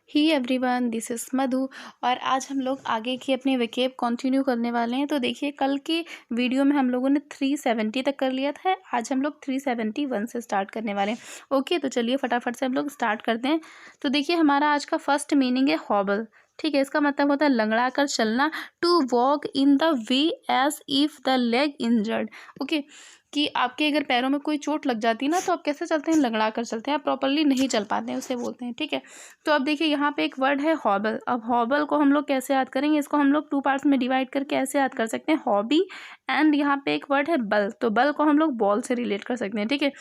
He everyone, this is मधु। और आज हम लोग आगे की अपनी विकेप कंटिन्यू करने वाले हैं। तो देखिए, कल की वीडियो में हम लोगों ने 370 तक कर लिया था। आज हम लोग 371 से स्टार्ट करने वाले हैं। ओके, तो चलिए फटाफट से हम लोग स्टार्ट करते हैं। तो देखिए, हमारा आज का फर्स्ट मीनिंग है हॉबल। ठीक है, इसका मतलब होता है लंगड़ा कर चलना। To walk in the way as if the leg injured. Okay, कि आपके अगर पैरों में कोई चोट लग जाती है ना, तो आप कैसे चलते हैं? लंगड़ा कर चलते हैं, आप प्रॉपरली नहीं चल पाते हैं, उसे बोलते हैं। ठीक है, तो अब देखिए यहाँ पे एक वर्ड है हॉबल। अब हॉबल को हम लोग कैसे याद करेंगे? इसको हम लोग 2 पार्ट्स में डिवाइड करके ऐसे याद कर सकते हैं, हॉबी एंड यहाँ पे एक वर्ड है बल। तो बल को हम लोग बॉल से रिलेट कर सकते हैं। ठीक है,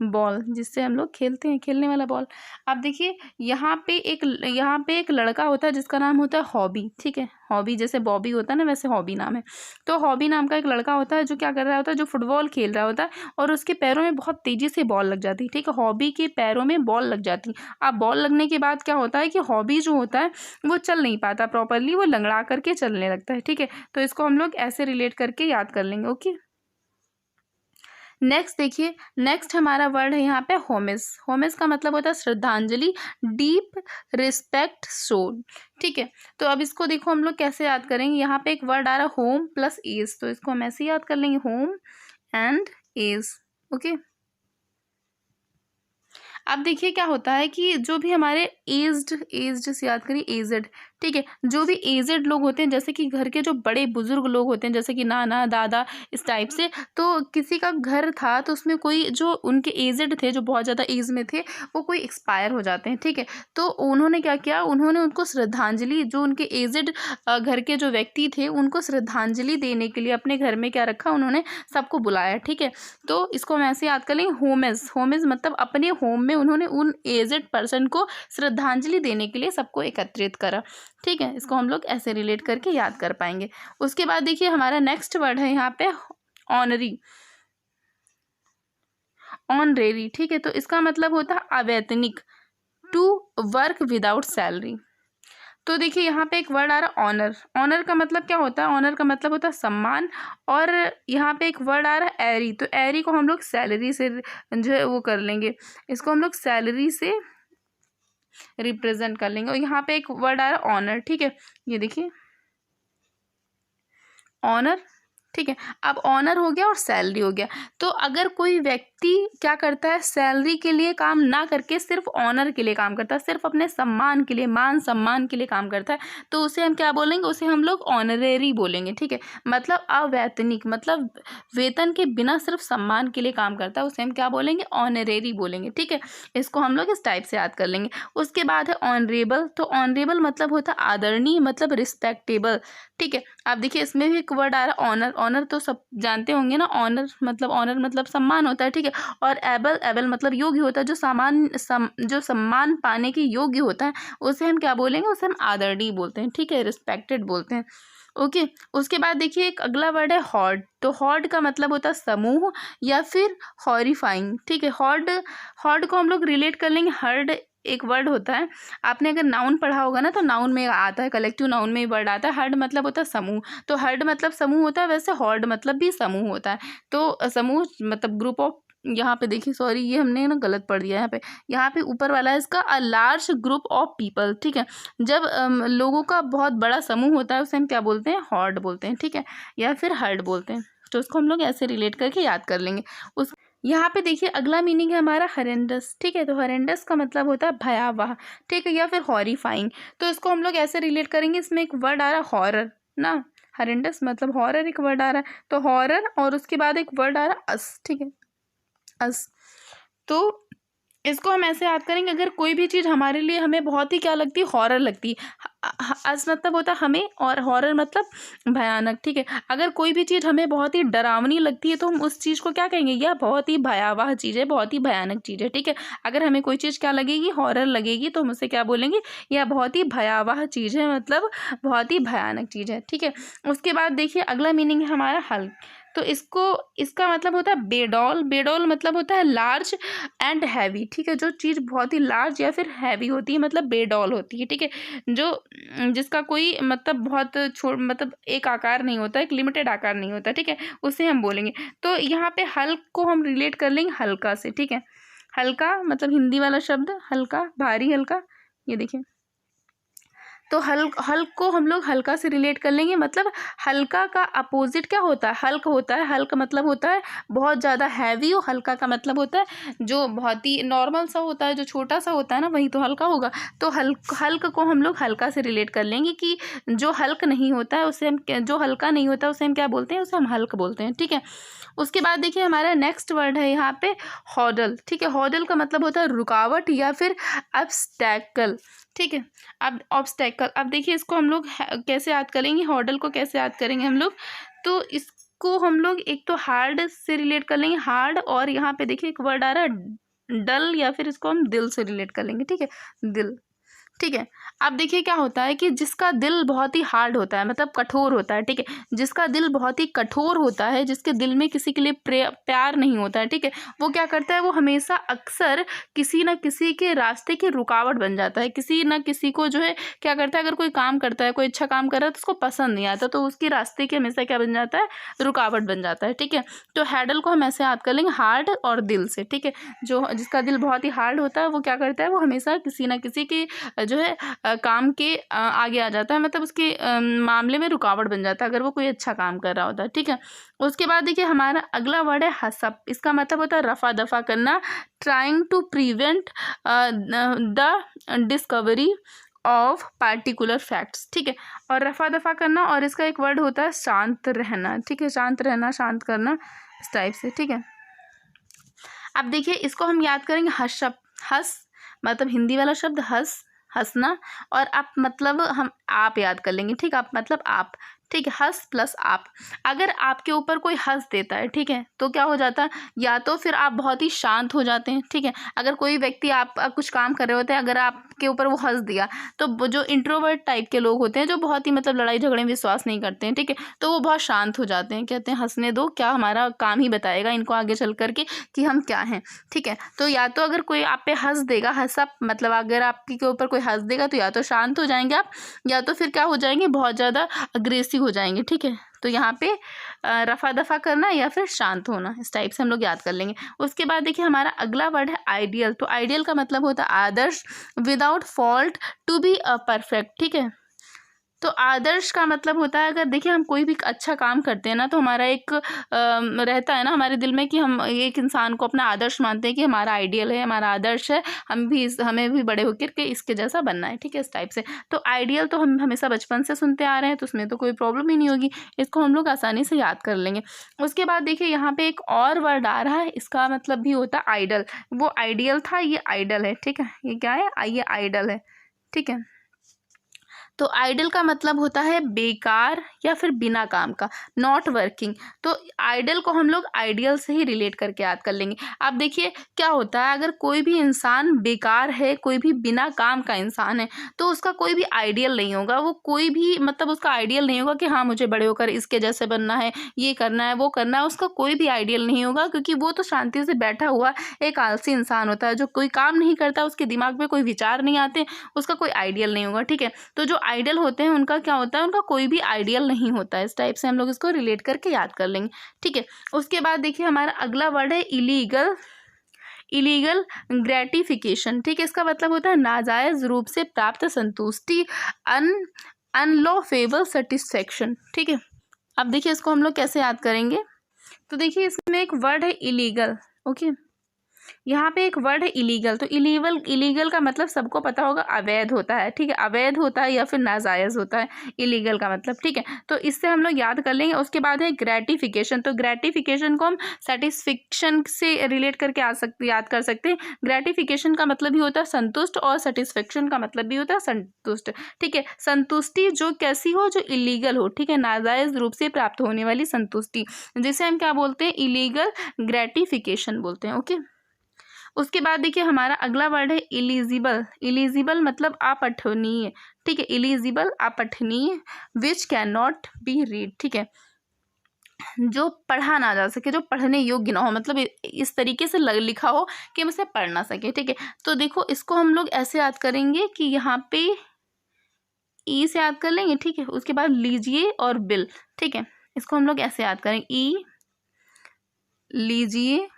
बॉल जिससे हम लोग खेलते हैं, खेलने वाला बॉल। अब देखिए यहाँ पे एक लड़का होता है जिसका नाम होता है हॉबी। ठीक है, हॉबी जैसे बॉबी होता है ना, वैसे हॉबी नाम है। तो हॉबी नाम का एक लड़का होता है जो क्या कर रहा होता है, जो फुटबॉल खेल रहा होता है और उसके पैरों में बहुत तेजी से बॉल लग जाती है। ठीक है, हॉबी के पैरों में बॉल लग जाती है। अब बॉल लगने के बाद क्या होता है कि हॉबी जो होता है वो चल नहीं पाता प्रॉपरली, वो लंगड़ा करके चलने लगता है। ठीक है, तो इसको हम लोग ऐसे रिलेट करके याद कर लेंगे। ओके, नेक्स्ट देखिए, नेक्स्ट हमारा वर्ड है यहाँ पे होमिस। होमिस का मतलब होता है श्रद्धांजलि, डीप रिस्पेक्ट शोड। ठीक है, तो अब इसको देखो हम लोग कैसे याद करेंगे। यहाँ पे एक वर्ड आ रहा है होम प्लस एज, तो इसको हम ऐसे याद कर लेंगे, होम एंड एज। ओके, अब देखिए क्या होता है कि जो भी हमारे एज्ड से याद करिए, एजेड। ठीक है, जो भी एजेड लोग होते हैं, जैसे कि घर के जो बड़े बुजुर्ग लोग होते हैं, जैसे कि नाना दादा इस टाइप से, तो किसी का घर था तो उसमें कोई जो उनके एजेड थे, जो बहुत ज़्यादा एज में थे, वो कोई एक्सपायर हो जाते हैं। ठीक है, तो उन्होंने क्या किया, उन्होंने उनको श्रद्धांजलि, जो उनके एजेड घर के जो व्यक्ति थे, उनको श्रद्धांजलि देने के लिए अपने घर में क्या रखा, उन्होंने सबको बुलाया। ठीक है, तो इसको हम ऐसे याद कर लेंगे, होमेज। होमेज मतलब अपने होम में उन्होंने उन एजेड पर्सन को श्रद्धांजलि देने के लिए सबको एकत्रित करा। ठीक है, इसको हम लोग ऐसे रिलेट करके याद कर पाएंगे। उसके बाद देखिए हमारा नेक्स्ट वर्ड है यहाँ पे ऑनरी, ऑनरेरी। ठीक है, तो इसका मतलब होता है अवैतनिक, टू वर्क विदाउट सैलरी। तो देखिए यहाँ पे एक वर्ड आ रहा है ऑनर। ऑनर का मतलब क्या होता है? ऑनर का मतलब होता है सम्मान। और यहाँ पे एक वर्ड आ रहा है एरी, तो एरी को हम लोग सैलरी से जो है वो कर लेंगे, इसको हम लोग सैलरी से रिप्रेजेंट कर लेंगे। और यहाँ पे एक वर्ड आ रहा है ऑनर। ठीक है, ये देखिए ऑनर। ठीक है, अब ऑनर हो गया और सैलरी हो गया। तो अगर कोई व्यक्ति क्या करता है, सैलरी के लिए काम ना करके सिर्फ ऑनर के लिए काम करता है, सिर्फ अपने सम्मान के लिए, मान सम्मान के लिए काम करता है, तो उसे हम क्या बोलेंगे? उसे हम लोग ऑनरेरी बोलेंगे। ठीक है, मतलब अवैतनिक, मतलब वेतन के बिना सिर्फ सम्मान के लिए काम करता है, उसे हम क्या बोलेंगे? ऑनरेरी बोलेंगे। ठीक है, इसको हम लोग इस टाइप से याद कर लेंगे। उसके बाद है ऑनरेबल। तो ऑनरेबल मतलब होता है आदरणीय, मतलब रिस्पेक्टेबल। ठीक है, आप देखिए इसमें भी एक वर्ड आ रहा है ऑनर। ऑनर तो सब जानते होंगे ना, ऑनर मतलब सम्मान होता है। ठीक है, और एबल, एबल मतलब योग्य होता है, जो सम्मान पाने के योग्य होता है, उसे हम क्या बोलेंगे? उसे हम आदरणीय बोलते हैं। ठीक है, रिस्पेक्टेड बोलते हैं। ओके, उसके बाद देखिए एक अगला वर्ड है हॉर्ड। तो हॉर्ड का मतलब होता है समूह या फिर हॉरिफाइंग। ठीक है, हॉर्ड, हॉर्ड को हम लोग रिलेट कर लेंगे, हर्ड एक वर्ड होता है। आपने अगर नाउन पढ़ा होगा ना, तो नाउन में आता है, कलेक्टिव नाउन में ही वर्ड आता है। हर्ड मतलब होता है समूह, तो हर्ड मतलब समूह होता है, वैसे हॉर्ड मतलब भी समूह होता है। तो समूह मतलब ग्रुप ऑफ, यहाँ पे देखिए, सॉरी ये हमने ना गलत पढ़ दिया। यहाँ पे ऊपर वाला है इसका, a large group of people. ठीक है, जब लोगों का बहुत बड़ा समूह होता है, उसे हम क्या बोलते हैं? हॉर्ड बोलते हैं। ठीक है, या फिर हर्ड बोलते हैं। तो उसको हम लोग ऐसे रिलेट करके याद कर लेंगे। उस यहाँ पे देखिए अगला मीनिंग है हमारा हरेंडस। ठीक है, तो हरेंडस का मतलब होता है भयावह। ठीक है, या फिर हॉरिफाइंग। तो इसको हम लोग ऐसे रिलेट करेंगे, इसमें एक वर्ड आ रहा है हॉरर ना, हरेंडस मतलब हॉरर, एक वर्ड आ रहा है, तो हॉरर। और उसके बाद एक वर्ड आ रहा है अस। ठीक है, अस। तो इसको हम ऐसे याद करेंगे, अगर कोई भी चीज़ हमारे लिए, हमें बहुत ही क्या लगती है? हॉरर लगती है। अस मतलब होता है हमें, और हॉरर मतलब भयानक। ठीक है, अगर कोई भी चीज़ हमें बहुत ही डरावनी लगती है, तो हम उस चीज़ को क्या कहेंगे? यह बहुत ही भयावह चीज़ है, बहुत ही भयानक चीज़ है। ठीक है, अगर हमें कोई चीज़ क्या लगेगी? हॉरर लगेगी, तो हम उसे क्या बोलेंगे? यह बहुत ही भयावह चीज़ है, मतलब बहुत ही भयानक चीज़ है। ठीक है, उसके बाद देखिए अगला मीनिंग है हमारा हल्क। तो इसका मतलब होता है बेडॉल। बेडॉल मतलब होता है लार्ज एंड हैवी। ठीक है, जो चीज़ बहुत ही लार्ज या फिर हैवी होती है, मतलब बेडॉल होती है। ठीक है, जो जिसका कोई मतलब बहुत मतलब एक आकार नहीं होता, एक लिमिटेड आकार नहीं होता। ठीक है, उसे हम बोलेंगे। तो यहाँ पे हल्क को हम रिलेट कर लेंगे हल्का से। ठीक है, हल्का मतलब हिंदी वाला शब्द हल्का, भारी, हल्का। ये देखिए तो हल्क को हम लोग हल्का से रिलेट कर लेंगे। मतलब हल्का का अपोजिट क्या होता है? हल्क होता है। हल्क मतलब होता है बहुत ज़्यादा हैवी, और हल्का का मतलब होता है जो बहुत ही नॉर्मल सा होता है, जो छोटा सा होता है ना, वही तो हल्का होगा। तो हल्क को हम लोग हल्का से रिलेट कर लेंगे कि जो हल्क नहीं होता है उसे हम जो हल्का नहीं होता उसे हम क्या बोलते हैं? उसे हम हल्क बोलते हैं। ठीक है। उसके बाद देखिए हमारा नेक्स्ट वर्ड है यहाँ पे हॉडल। ठीक है। हॉडल का मतलब होता है रुकावट या फिर ऑब्स्टैकल। ठीक है। अब ऑब्स्टैकल, अब देखिए इसको हम लोग कैसे याद करेंगे? हॉडल को कैसे याद करेंगे हम लोग? तो इसको हम लोग एक तो हार्ड से रिलेट कर लेंगे, हार्ड, और यहाँ पे देखिए एक वर्ड आ रहा है डल, या फिर इसको हम दिल से रिलेट कर लेंगे। ठीक है, दिल। ठीक है। अब देखिए क्या होता है कि जिसका दिल बहुत ही हार्ड होता है, मतलब कठोर होता है। ठीक है। जिसका दिल बहुत ही कठोर होता है, जिसके दिल में किसी के लिए प्यार नहीं होता है, ठीक है, वो क्या करता है? वो हमेशा अक्सर किसी न किसी के रास्ते की रुकावट बन जाता है। किसी न किसी को जो है क्या करता है, अगर कोई काम करता है, कोई अच्छा काम कर रहा है तो उसको पसंद नहीं आता, तो उसके रास्ते के हमेशा क्या बन जाता है? रुकावट बन जाता है। ठीक है। तो हैडल को हम ऐसे याद कर लेंगे, हार्ड और दिल से। ठीक है। जो जिसका दिल बहुत ही हार्ड होता है वो क्या करता है? वो हमेशा किसी न किसी की जो है काम के आगे आ जाता है, मतलब उसके मामले में रुकावट बन जाता है अगर वो कोई अच्छा काम कर रहा होता है। ठीक है। उसके बाद देखिए हमारा अगला वर्ड है हसप। इसका मतलब होता है रफा दफा करना, trying to prevent the discovery of particular facts. ठीक है। और रफा दफा करना, और इसका एक वर्ड होता है शांत रहना। ठीक है। शांत रहना, शांत करना, इस टाइप से। ठीक है। अब देखिए इसको हम याद करेंगे हसप। हस मतलब हिंदी वाला शब्द हंस, हंसना, और आप मतलब हम आप याद कर लेंगे। ठीक है। आप मतलब आप। ठीक है। हंस प्लस आप। अगर आपके ऊपर कोई हंस देता है, ठीक है, तो क्या हो जाता है? या तो फिर आप बहुत ही शांत हो जाते हैं। ठीक है। अगर कोई व्यक्ति आप कुछ काम कर रहे होते हैं, अगर आपके ऊपर वो हंस दिया, तो जो इंट्रोवर्ट टाइप के लोग होते हैं, जो बहुत ही मतलब लड़ाई झगड़े में विश्वास नहीं करते हैं, ठीक है, तो वो बहुत शांत हो जाते हैं, कहते हैं हंसने दो, क्या हमारा काम ही बताएगा इनको आगे चल करके कि हम क्या हैं। ठीक है। तो या तो अगर कोई आप पे हंस देगा, हंसा मतलब अगर आपके के ऊपर कोई हंस देगा, तो या तो शांत हो जाएंगे आप, या तो फिर क्या हो जाएंगे? बहुत ज़्यादा अग्रेसिव हो जाएंगे। ठीक है। तो यहाँ पे रफा दफा करना या फिर शांत होना, इस टाइप से हम लोग याद कर लेंगे। उसके बाद देखिए हमारा अगला वर्ड है आइडियल। तो आइडियल का मतलब होता है आदर्श, without fault, to be perfect. ठीक है। तो आदर्श का मतलब होता है, अगर देखिए हम कोई भी अच्छा काम करते हैं ना, तो हमारा एक रहता है ना हमारे दिल में कि हम एक इंसान को अपना आदर्श मानते हैं कि हमारा आइडियल है, हमारा आदर्श है, हमें भी बड़े होकर के इसके जैसा बनना है। ठीक है। इस टाइप से। तो आइडियल तो हम हमेशा बचपन से सुनते आ रहे हैं, तो उसमें तो कोई प्रॉब्लम ही नहीं होगी, इसको हम लोग आसानी से याद कर लेंगे। उसके बाद देखिए यहाँ पे एक और वर्ड आ रहा है, इसका मतलब भी होता है आइडल। वो आइडियल था, ये आइडल है। ठीक है। ये क्या है? ये आइडल है। ठीक है। तो आइडल का मतलब होता है बेकार या फिर बिना काम का, नॉट वर्किंग। तो आइडल को हम लोग आइडियल से ही रिलेट करके याद कर लेंगे। अब देखिए क्या होता है, अगर कोई भी इंसान बेकार है, कोई भी बिना काम का इंसान है, तो उसका कोई भी आइडियल नहीं होगा। वो कोई भी मतलब उसका आइडियल नहीं होगा कि हाँ मुझे बड़े होकर इसके जैसे बनना है, ये करना है, वो करना है। उसका कोई भी आइडियल नहीं होगा, क्योंकि वो तो शांति से बैठा हुआ एक आलसी इंसान होता है, जो कोई काम नहीं करता, उसके दिमाग में कोई विचार नहीं आते, उसका कोई आइडियल नहीं होगा। ठीक है। तो जो आइडियल होते हैं उनका क्या होता है? उनका कोई भी आइडियल नहीं होता है। इस टाइप से हम लोग इसको रिलेट करके याद कर लेंगे। ठीक है। उसके बाद देखिए हमारा अगला वर्ड है इलीगल। Illegal gratification. ठीक है। इसका मतलब होता है नाजायज रूप से प्राप्त संतुष्टि, अनलॉफेबल सेटिस्फेक्शन। ठीक है। अब देखिए इसको हम लोग कैसे याद करेंगे? तो देखिए इसमें एक वर्ड है इलीगल। ओके। यहाँ पे एक वर्ड है इलीगल। तो इलीगल का मतलब सबको पता होगा, अवैध होता है। ठीक है। अवैध होता है या फिर नाजायज होता है इलीगल का मतलब। ठीक है। तो इससे हम लोग याद कर लेंगे। उसके बाद है ग्रेटिफिकेशन। तो ग्रेटिफिकेशन को हम सेटिस्फिक्शन से रिलेट करके याद कर सकते हैं। ग्रेटिफिकेशन का मतलब भी होता है संतुष्ट, और सेटिस्फेक्शन का मतलब भी होता है संतुष्ट। ठीक है। संतुष्टि जो कैसी हो? जो इलीगल हो। ठीक है। नाजायज रूप से प्राप्त होने वाली संतुष्टि, जिसे हम क्या बोलते हैं? इलीगल ग्रेटिफिकेशन बोलते हैं। ओके। उसके बाद देखिए हमारा अगला वर्ड है इलिजिबल। इलिजिबल मतलब अपठनीय। ठीक है। इलिजिबल अपठनीय, which can not be read. ठीक है। जो पढ़ा ना जा सके, जो पढ़ने योग्य ना हो, मतलब इस तरीके से लिखा हो कि हम उसे पढ़ ना सके। ठीक है। तो देखो इसको हम लोग ऐसे याद करेंगे कि यहाँ पे ई से याद कर लेंगे। ठीक है। उसके बाद लीजिए और बिल। ठीक है। इसको हम लोग ऐसे याद करेंगे, ई, लीजिए,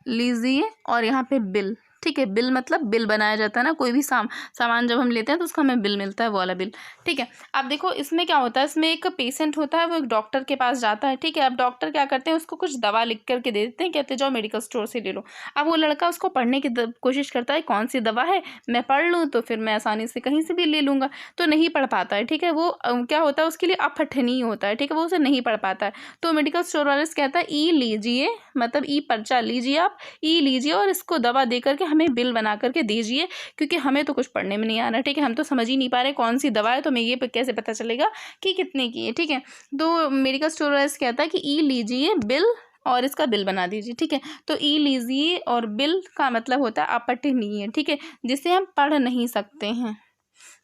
लीजिए, और यहाँ पे बिल। ठीक है। बिल मतलब बिल बनाया जाता है ना, कोई भी सामान जब हम लेते हैं तो उसका हमें बिल मिलता है, वो वाला बिल। ठीक है। अब देखो इसमें क्या होता है, इसमें एक पेशेंट होता है, वो एक डॉक्टर के पास जाता है। ठीक है। अब डॉक्टर क्या करते हैं, उसको कुछ दवा लिख करके दे देते हैं, कहते हैं जाओ मेडिकल स्टोर से ले लो। अब वो लड़का उसको पढ़ने की कोशिश करता है, कौन सी दवा है, मैं पढ़ लूँ तो फिर मैं आसानी से कहीं से भी ले लूँगा, तो नहीं पढ़ पाता है। ठीक है। वो क्या होता है, उसके लिए अपठनीय होता है। ठीक है। वो उसे नहीं पढ़ पाता है, तो मेडिकल स्टोर वाले से कहता है ई लीजिए, मतलब ई पर्चा लीजिए, आप ई लीजिए और इसको दवा दे करके हमें बिल बना करके दीजिए, क्योंकि हमें तो कुछ पढ़ने में नहीं आ रहा। ठीक है। हम तो समझ ही नहीं पा रहे कौन सी दवा है, तो हमें ये कैसे पता चलेगा कि कितने की है। ठीक है। तो मेडिकल स्टोर वाले से कहता है कि ई लीजिए बिल और इसका बिल बना दीजिए। ठीक है। तो ई लीजिए और बिल का मतलब होता है अपठनीय। ठीक है। जिसे हम पढ़ नहीं सकते हैं,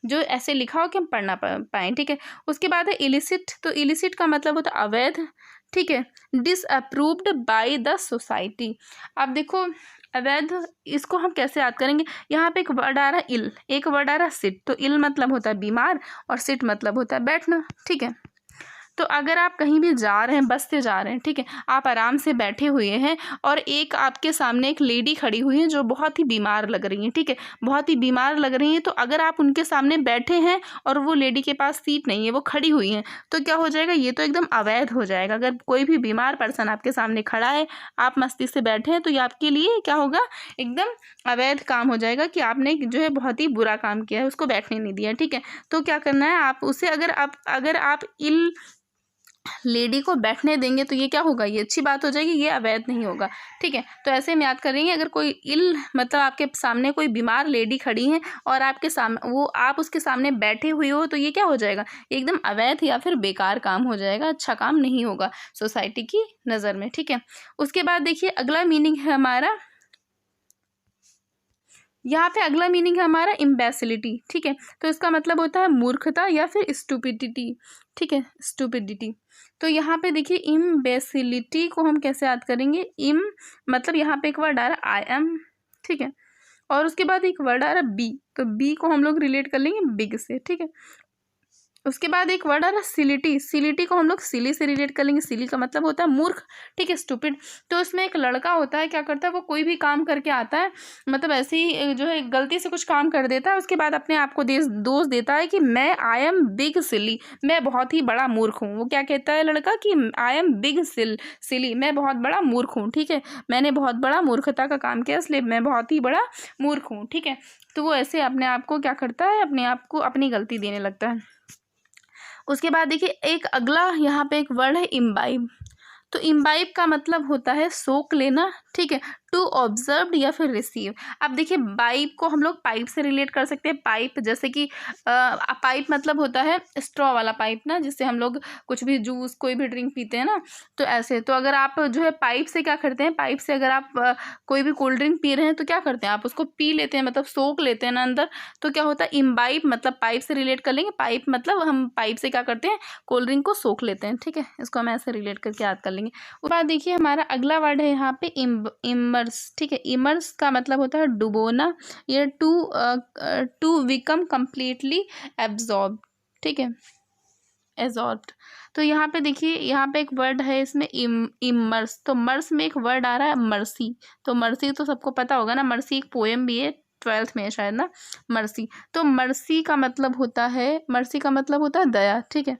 जो ऐसे लिखा हो कि हम पढ़ ना पाए। ठीक है। उसके बाद है इलिसिट। तो इलिसिट का मतलब होता है अवैध। ठीक है। Disapproved by the society. अब देखो अवैध, इसको हम कैसे याद करेंगे, यहाँ पे एक वर्ड आ रहा है इल, एक वर्ड आ रहा है सिट। तो इल मतलब होता है बीमार और सिट मतलब होता है बैठना। ठीक है। तो अगर आप कहीं भी जा रहे हैं, बस से जा रहे हैं, ठीक है, आप आराम से बैठे हुए हैं और एक आपके सामने एक लेडी खड़ी हुई है जो बहुत ही बीमार लग रही है। ठीक है। बहुत ही बीमार लग रही है, तो अगर आप उनके सामने बैठे हैं और वो लेडी के पास सीट नहीं है, वो खड़ी हुई हैं, तो क्या हो जाएगा, ये तो एकदम अवैध हो जाएगा। अगर कोई भी बीमार पर्सन आपके सामने खड़ा है, आप मस्ती से बैठे हैं, तो ये आपके लिए क्या होगा, एकदम अवैध काम हो जाएगा कि आपने जो है बहुत ही बुरा काम किया है, उसको बैठने नहीं दिया। ठीक है। तो क्या करना है, आप उसे अगर आप इल लेडी को बैठने देंगे तो ये क्या होगा, ये अच्छी बात हो जाएगी, ये अवैध नहीं होगा। ठीक है। तो ऐसे हम याद करेंगे, अगर कोई इल मतलब आपके सामने कोई बीमार लेडी खड़ी है और आपके सामने वो आप उसके सामने बैठे हुए हो, तो ये क्या हो जाएगा, एकदम अवैध या फिर बेकार काम हो जाएगा, अच्छा काम नहीं होगा सोसाइटी की नज़र में। ठीक है। उसके बाद देखिए अगला मीनिंग है हमारा, यहाँ पे अगला मीनिंग है हमारा इम्बेसिलिटी। ठीक है। तो इसका मतलब होता है मूर्खता या फिर स्टूपिडिटी। ठीक है। स्टूपिडिटी। तो यहाँ पे देखिए इम्बेसिलिटी को हम कैसे याद करेंगे, इम मतलब यहाँ पे एक वर्ड आ रहा है आई एम। ठीक है। और उसके बाद एक वर्ड आ रहा है बी, तो बी को हम लोग रिलेट कर लेंगे बिग से। ठीक है। उसके बाद एक वर्ड आ रहा है सिलिटी, सिलिटी को हम लोग सिली से रिलेट कर लेंगे। सिली का मतलब होता है मूर्ख। ठीक है। स्टूपिड। तो इसमें एक लड़का होता है, क्या करता है, वो कोई भी काम करके आता है, मतलब ऐसे ही जो है गलती से कुछ काम कर देता है, उसके बाद अपने आप को दोष देता है कि मैं आई एम बिग सिली, मैं बहुत ही बड़ा मूर्ख हूँ। वो क्या कहता है लड़का कि आई एम बिग सिली, मैं बहुत बड़ा मूर्ख हूँ। ठीक है। मैंने बहुत बड़ा मूर्खता का काम किया, इसलिए मैं बहुत ही बड़ा मूर्ख हूँ। ठीक है। तो वो ऐसे अपने आप को क्या करता है, अपने आप को अपनी गलती देने लगता है। उसके बाद देखिए एक अगला यहाँ पे एक वर्ड है इम्बाइब। तो इम्बाइब का मतलब होता है सोख लेना। ठीक है। टू ऑब्जर्व या फिर रिसीव। अब देखिए बाइब को हम लोग पाइप से रिलेट कर सकते हैं। पाइप जैसे कि पाइप मतलब होता है स्ट्रॉ वाला पाइप ना, जिससे हम लोग कुछ भी जूस कोई भी ड्रिंक पीते हैं ना, तो ऐसे। तो अगर आप जो है पाइप से क्या करते हैं, पाइप से अगर आप कोई भी कोल्ड ड्रिंक पी रहे हैं तो क्या करते हैं, आप उसको पी लेते हैं, मतलब सोख लेते हैं ना अंदर। तो क्या होता है, इम्बाइब मतलब पाइप से रिलेट कर लेंगे। पाइप मतलब हम पाइप से क्या करते हैं, कोल्ड ड्रिंक को सोख लेते हैं। ठीक है। इसको हम ऐसे रिलेट करके याद कर लेंगे। उसके बाद देखिए हमारा अगला वर्ड है यहाँ पे इमर्स। ठीक है। इमर्स का मतलब होता है डुबोना, या टू बिकम कंप्लीटली एब्जॉर्ब। ठीक है। एजॉर्ब। तो यहाँ पे देखिए, यहाँ पे एक वर्ड है इसमें इमर्स। तो मर्स में एक वर्ड आ रहा है मर्सी। तो मर्सी तो सबको पता होगा ना, मर्सी एक पोएम भी है, 12th में है शायद ना, मर्सी। तो मर्सी का मतलब होता है दया। ठीक है।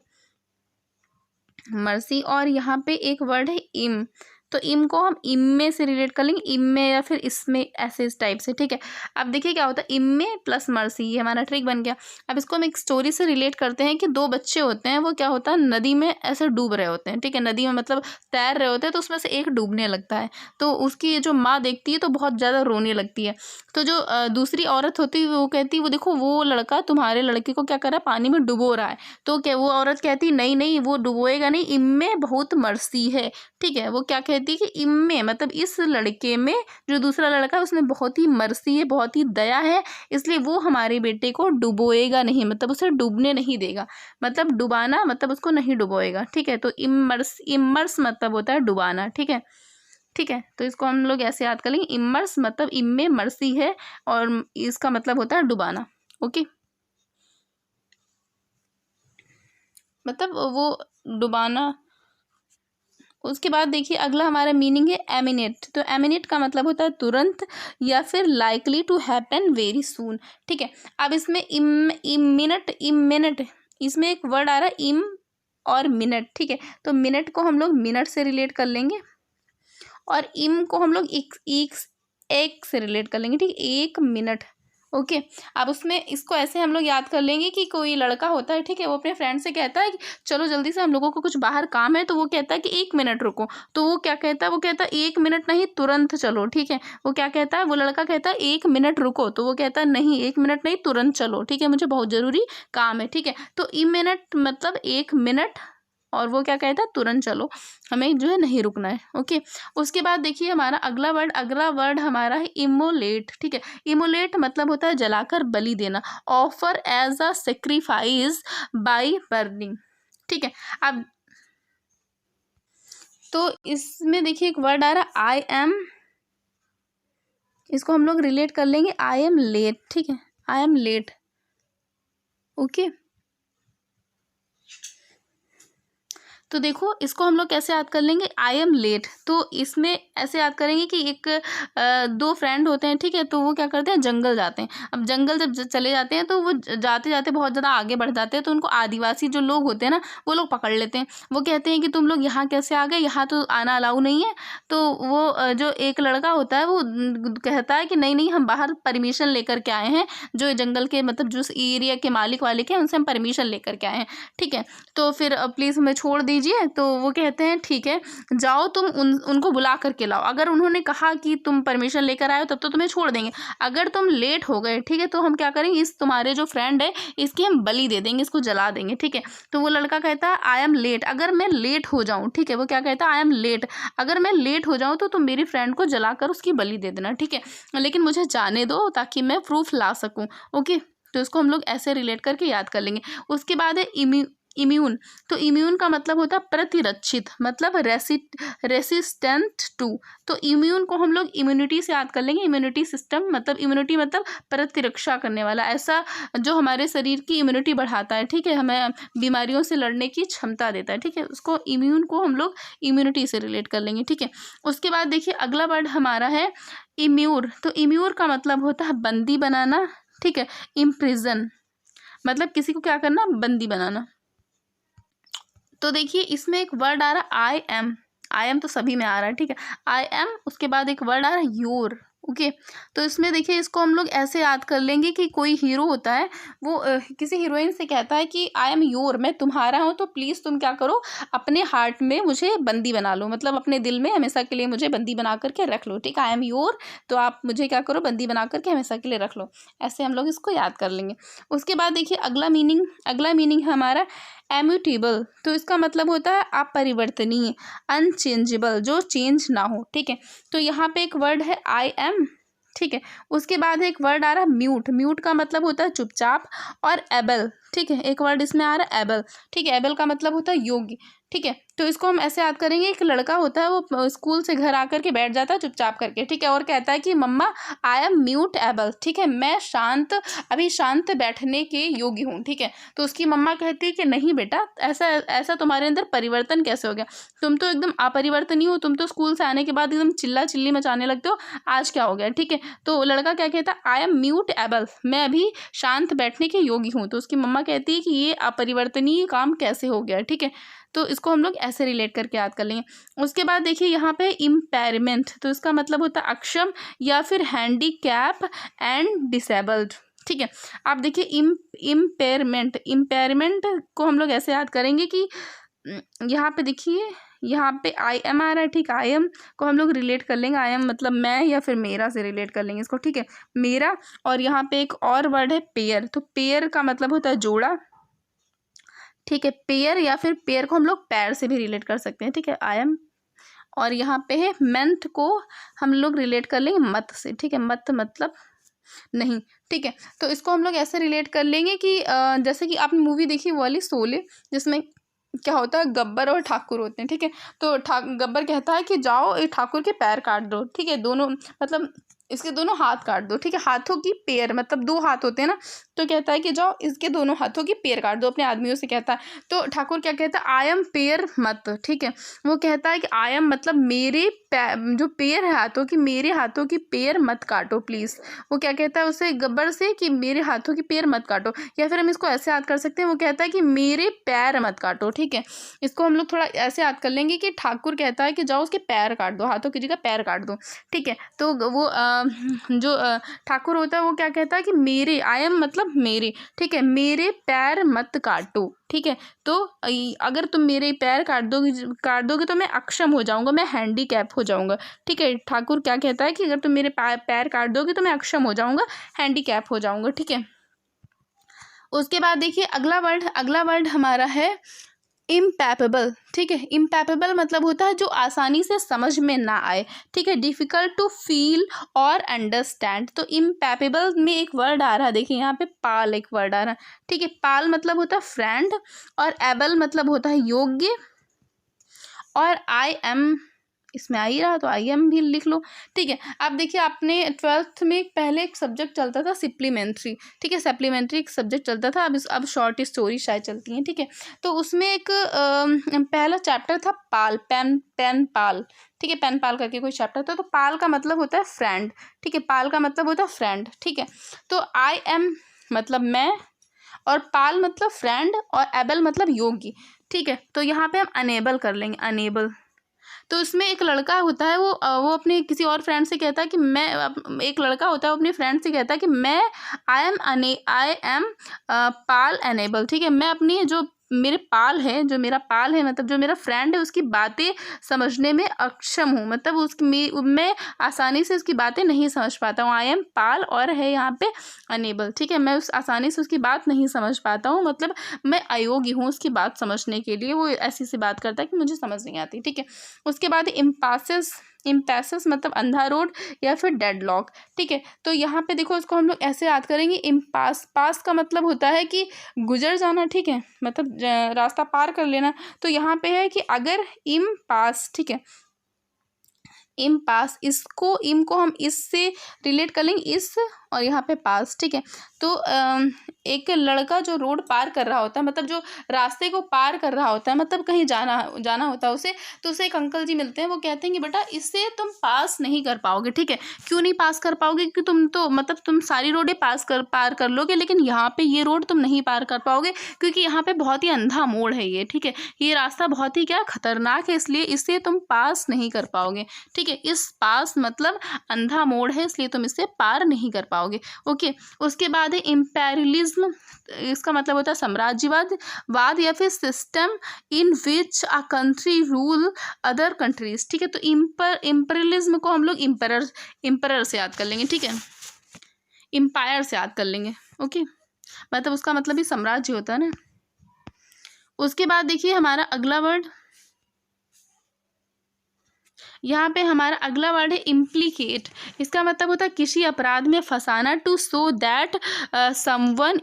मर्सी। और यहाँ पे एक वर्ड है इम। तो इम को हम इम में से रिलेट कर लेंगे, इम में या फिर इसमें, ऐसे इस टाइप से। ठीक है। अब देखिए क्या होता है, इम में प्लस मर्सी, ये हमारा ट्रिक बन गया। अब इसको हम एक स्टोरी से रिलेट करते हैं कि दो बच्चे होते हैं, वो क्या होता है, नदी में ऐसे डूब रहे होते हैं। ठीक है। नदी में मतलब तैर रहे होते हैं, तो उसमें से एक डूबने लगता है, तो उसकी जो माँ देखती है तो बहुत ज़्यादा रोने लगती है। तो जो दूसरी औरत होती है वो कहती है, वो देखो वो लड़का तुम्हारे लड़के को क्या कर रहा है, पानी में डुबो रहा है। तो क्या वो औरत कहती नहीं नहीं, वो डुबोएगा नहीं, इम में बहुत मर्सी है। ठीक है। वो क्या कहती है कि इम में मतलब इस लड़के में, जो दूसरा लड़का है उसमें बहुत ही मर्सी है, बहुत ही दया है, इसलिए वो हमारे बेटे को डुबोएगा नहीं, मतलब उसे डूबने नहीं देगा। मतलब डुबाना मतलब उसको नहीं डुबोएगा। ठीक है। तो इमर्स मतलब होता है डुबाना। ठीक है। ठीक है। तो इसको हम लोग ऐसे याद कर लेंगे, इमर्स मतलब इम में मर्सी है और इसका मतलब होता है डुबाना। ओके। मतलब वो डुबाना, उसके बाद देखिए अगला हमारा मीनिंग है एमिनेट। तो एमिनेट का मतलब होता है तुरंत या फिर likely to happen very soon. ठीक है, अब इसमें इमिनट इसमें एक वर्ड आ रहा है इम और मिनट। ठीक है, तो मिनट को हम लोग मिनट से रिलेट कर लेंगे और इम को हम लोग एक से रिलेट कर लेंगे। ठीक है, 1 मिनट। ओके, अब उसमें इसको ऐसे हम लोग याद कर लेंगे कि कोई लड़का होता है, ठीक है, वो अपने फ्रेंड से कहता है कि चलो जल्दी से हम लोगों को कुछ बाहर काम है, तो वो कहता है कि 1 मिनट रुको। तो वो क्या कहता है, वो कहता है 1 मिनट नहीं तुरंत चलो। ठीक है, वो क्या कहता है, वो लड़का कहता है 1 मिनट रुको, तो वो कहता है नहीं 1 मिनट नहीं तुरंत चलो। ठीक है, मुझे बहुत ज़रूरी काम है। ठीक है, तो इमिनट मतलब 1 मिनट और वो क्या कहता है तुरंत चलो, हमें जो है नहीं रुकना है। ओके, उसके बाद देखिए हमारा अगला वर्ड हमारा है इमोलेट। ठीक है, इमोलेट मतलब होता है जलाकर बलि देना, offer as a sacrifice by burning. ठीक है, अब तो इसमें देखिए एक वर्ड आ रहा है आई एम, इसको हम लोग रिलेट कर लेंगे आई एम लेट। ठीक है, आई एम लेट। ओके, तो देखो इसको हम लोग कैसे याद कर लेंगे, आई एम लेट। तो इसमें ऐसे याद करेंगे कि एक 2 फ्रेंड होते हैं। ठीक है, तो वो क्या करते हैं, जंगल जाते हैं। अब जंगल जब चले जाते हैं तो वो जाते जाते बहुत ज़्यादा आगे बढ़ जाते हैं, तो उनको आदिवासी जो लोग होते हैं ना, वो लोग पकड़ लेते हैं। वो कहते हैं कि तुम लोग यहाँ कैसे आ गए, यहाँ तो आना अलाउ नहीं है। तो वो जो एक लड़का होता है वो कहता है कि नहीं नहीं हम बाहर परमिशन लेकर के आए हैं, जो जंगल के मतलब जिस एरिया के मालिक हैं उनसे हम परमिशन लेकर के आए हैं। ठीक है, तो फिर प्लीज़ हमें छोड़ दीजिए। तो वो कहते हैं ठीक है जाओ तुम उनको बुला करके लाओ, अगर उन्होंने कहा कि तुम परमिशन लेकर आए हो तब तो तुम्हें छोड़ देंगे, अगर तुम लेट हो गए ठीक है तो हम क्या करेंगे, इस तुम्हारे जो फ्रेंड है इसकी हम बलि दे देंगे, इसको जला देंगे। ठीक है, तो वो लड़का कहता है आई एम लेट, अगर मैं लेट हो जाऊँ, ठीक है, वो क्या कहता है आई एम लेट, अगर मैं लेट हो जाऊँ तो तुम मेरी फ्रेंड को जलाकर उसकी बलि दे देना। ठीक है, लेकिन मुझे जाने दो ताकि मैं प्रूफ ला सकूँ। ओके, तो इसको हम लोग ऐसे रिलेट करके याद कर लेंगे। उसके बाद है इम्यून। तो इम्यून का मतलब होता है प्रतिरक्षित, मतलब रेसिस्टेंट टू। तो इम्यून को हम लोग इम्यूनिटी से याद कर लेंगे, इम्यूनिटी सिस्टम मतलब इम्यूनिटी मतलब प्रतिरक्षा करने वाला, ऐसा जो हमारे शरीर की इम्यूनिटी बढ़ाता है। ठीक है, हमें बीमारियों से लड़ने की क्षमता देता है। ठीक है, उसको इम्यून को हम लोग इम्यूनिटी से रिलेट कर लेंगे। ठीक है, उसके बाद देखिए अगला वर्ड हमारा है इम्यूर। तो इम्यूर का मतलब होता है बंदी बनाना। ठीक है, इम्प्रिजन मतलब किसी को क्या करना, बंदी बनाना। तो देखिए इसमें एक वर्ड आ रहा है आई एम तो सभी में आ रहा है। ठीक है, आई एम, उसके बाद एक वर्ड आ रहा है योर। ओके, तो इसमें देखिए इसको हम लोग ऐसे याद कर लेंगे कि कोई हीरो होता है, वो किसी हीरोइन से कहता है कि आई एम योर, मैं तुम्हारा हूँ तो प्लीज़ तुम क्या करो, अपने हार्ट में मुझे बंदी बना लो, मतलब अपने दिल में हमेशा के लिए मुझे बंदी बना करके रख लो। ठीक है, आई एम योर, तो आप मुझे क्या करो, बंदी बना करके हमेशा के लिए रख लो। ऐसे हम लोग इसको याद कर लेंगे। उसके बाद देखिए अगला मीनिंग है हमारा एम्यूटेबल। तो इसका मतलब होता है अपरिवर्तनीय, अनचेंजेबल, जो चेंज ना हो। ठीक है, तो यहाँ पे एक वर्ड है आई एम। ठीक है, उसके बाद एक वर्ड आ रहा है म्यूट का मतलब होता है चुपचाप, और एबल। ठीक है, एक वर्ड इसमें आ रहा है एबल। ठीक है, एबल का मतलब होता है योग्य। ठीक है, तो इसको हम ऐसे याद करेंगे, एक लड़का होता है वो स्कूल से घर आकर के बैठ जाता है चुपचाप करके। ठीक है, और कहता है कि मम्मा आई एम म्यूट एबल। ठीक है, मैं अभी शांत बैठने के योग्य हूँ। ठीक है, तो उसकी मम्मा कहती है कि नहीं बेटा, ऐसा तुम्हारे अंदर परिवर्तन कैसे हो गया, तुम तो एकदम अपरिवर्तनीय हो, तुम तो स्कूल से आने के बाद एकदम चिल्ला चिल्ली मचाने लगते हो, आज क्या हो गया। ठीक है, तो लड़का क्या कहता है, आई एम म्यूट एबल, मैं अभी शांत बैठने के योग्य हूँ। तो उसकी मम्मा कहती है कि ये अपरिवर्तनीय काम कैसे हो गया। ठीक है, तो इसको हम लोग ऐसे रिलेट करके याद कर लेंगे। उसके बाद देखिए यहाँ पे इम्पेयरमेंट। तो इसका मतलब होता है अक्षम या फिर हैंडीकैप एंड डिसेबल्ड। ठीक है, आप देखिए इम्पेयरमेंट को हम लोग ऐसे याद करेंगे कि यहाँ पे देखिए, यहाँ पे आई एम आ रहा है। ठीक, आई एम को हम लोग रिलेट कर लेंगे, आई एम मतलब मैं या फिर मेरा से रिलेट कर लेंगे इसको। ठीक है, मेरा। और यहाँ पे एक और वर्ड है पेयर। तो पेयर का मतलब होता है जोड़ा। ठीक है, पेयर या फिर पेयर को हम लोग पैर से भी रिलेट कर सकते हैं। ठीक है, आई एम। और यहाँ पे है मंथ को हम लोग रिलेट कर लेंगे मत से। ठीक है, मत मतलब नहीं। ठीक है, तो इसको हम लोग ऐसे रिलेट कर लेंगे कि जैसे कि आपने मूवी देखी वो वाली शोले, जिसमें क्या होता है, गब्बर और ठाकुर होते हैं। ठीक है, तो गब्बर कहता है कि जाओ ये ठाकुर के पैर काट दो। ठीक है, दोनों मतलब इसके दोनों हाथ काट दो, ठीक है, हाथों की पेयर, मतलब 2 हाथ होते हैं ना, तो कहता है कि जाओ इसके दोनों हाथों की पेयर काट दो, अपने आदमियों से कहता है। तो ठाकुर क्या कहता है, आई एम पेयर मत, ठीक है, वो कहता है कि आई एम मतलब मेरे जो पेयर है हाथों की, मेरे हाथों की पेयर मत काटो प्लीज़। वो क्या कहता है उसे गब्बर से कि मेरे हाथों की पेयर मत काटो, या फिर हम इसको ऐसे याद कर सकते हैं, वो कहता है कि मेरे पैर मत काटो, ठीक है। इसको हम लोग थोड़ा ऐसे याद कर लेंगे कि ठाकुर कहता है कि जाओ उसके पैर काट दो, हाथों की जगह पैर काट दो, ठीक है। तो वो जो ठाकुर होता है वो क्या कहता है कि मेरे, आई एम मतलब मेरे, ठीक है, मेरे पैर मत काटो, ठीक है। तो अगर तुम मेरे पैर काट दोगे तो मैं अक्षम हो जाऊंगा, मैं हैंडीकैप हो जाऊंगा, ठीक है। ठाकुर क्या कहता है कि अगर तुम मेरे पैर काट दोगे तो मैं अक्षम हो जाऊंगा, हैंडीकैप हो जाऊंगा, ठीक है। उसके बाद देखिए अगला वर्ड हमारा है इम्पैपेबल, ठीक है। इम्पैपेबल मतलब होता है जो आसानी से समझ में ना आए, ठीक है, डिफ़िकल्ट टू फील और अंडरस्टैंड। तो इम्पैपेबल में एक वर्ड आ रहा है, देखिए यहाँ पे पाल एक वर्ड आ रहा है, ठीक है। पाल मतलब होता है फ्रेंड, और एबल मतलब होता है योग्य, और आई एम, इसमें आ ही रहा तो आई एम भी लिख लो, ठीक है। अब देखिए आपने 12th में पहले एक सब्जेक्ट चलता था सप्लीमेंट्री, ठीक है, सप्लीमेंट्री एक सब्जेक्ट चलता था, अब शॉर्ट स्टोरी शायद चलती हैं, ठीक है। तो उसमें एक पहला चैप्टर था पाल, पेन पाल, ठीक है, पेन पाल करके कोई चैप्टर था। तो पाल का मतलब होता है फ्रेंड, ठीक है, पाल का मतलब होता है फ्रेंड, ठीक है। तो आई एम मतलब मैं, और पाल मतलब फ्रेंड, और एबल मतलब योगी, ठीक है। तो यहाँ पे हम अनेबल कर लेंगे, अनेबल। तो इसमें एक लड़का होता है, वो अपने किसी और फ्रेंड से कहता है कि मैं, एक लड़का होता है वो अपने फ्रेंड से कहता है कि मैं आई एम पाल अनेबल, ठीक है, मैं अपनी जो मेरे पाल है, जो मेरा पाल है मतलब जो मेरा फ्रेंड है उसकी बातें समझने में अक्षम हूँ, मतलब मैं आसानी से उसकी बातें नहीं समझ पाता हूँ। आई एम पाल और है यहाँ पे अनेबल, ठीक है, मैं आसानी से उसकी बात नहीं समझ पाता हूँ, मतलब मैं अयोग्य हूँ उसकी बात समझने के लिए, वो ऐसी सी बात करता है कि मुझे समझ नहीं आती, ठीक है। उसके बाद इम्पासेस मतलब अंधा रोड या फिर डेडलॉक, ठीक है। तो यहाँ पे देखो इसको हम लोग ऐसे याद करेंगे, पास का मतलब होता है कि गुजर जाना, ठीक है, मतलब रास्ता पार कर लेना। तो यहाँ पे है कि अगर पास, ठीक है, पास, इसको को हम इससे रिलेट कर लेंगे, इस और यहाँ पे पास, ठीक है। तो एक लड़का जो रोड पार कर रहा होता है, मतलब जो रास्ते को पार कर रहा होता है, मतलब कहीं जाना होता है उसे, तो उसे एक अंकल जी मिलते हैं, वो कहते हैं कि बेटा इससे तुम पास नहीं कर पाओगे, ठीक है। क्यों नहीं पास कर पाओगे, क्योंकि तुम तो मतलब तुम सारी रोडें पार कर लोगे, लेकिन यहाँ पे ये रोड तुम नहीं पार कर पाओगे, क्योंकि यहाँ पे बहुत ही अंधा मोड़ है ये, ठीक है, ये रास्ता बहुत ही क्या खतरनाक है, इसलिए इससे तुम पास नहीं कर पाओगे, ठीक है। इस पास मतलब अंधा मोड़ है, इसलिए तुम इससे पार नहीं कर पाओगे, ओके। उसके बाद है इम्पेरियलिज्म, इसका मतलब होता है साम्राज्यवाद या फिर system in which a country rule other countries, ठीक है। तो इम्पेरियलिज्म को हम लोग इम्परर से याद कर लेंगे, ठीक है, इम्पायर से याद कर लेंगे, ओके, मतलब उसका मतलब ही साम्राज्य होता है ना। उसके बाद देखिए हमारा अगला वर्ड, यहाँ पे हमारा अगला वर्ड है इम्प्लीकेट, इसका मतलब होता है किसी अपराध में फंसाना, to show that someone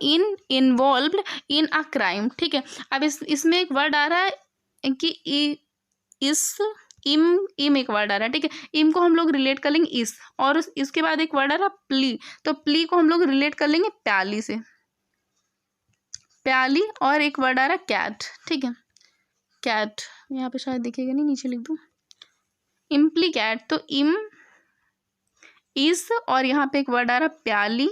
involved in a crime, ठीक है। अब इसमें एक वर्ड आ रहा है कि इम एक वर्ड आ रहा है, ठीक है, इम को हम लोग रिलेट कर लेंगे इस, और इसके बाद एक वर्ड आ रहा है प्ली, तो प्ली को हम लोग रिलेट कर लेंगे प्याली से, प्याली, और एक वर्ड आ रहा है कैट, ठीक है, कैट, यहाँ पे शायद दिखेगा नहीं, नीचे लिख दूँ, इम्प्लीकेट, तो इस, और यहाँ पे एक वर्ड आ रहा प्याली,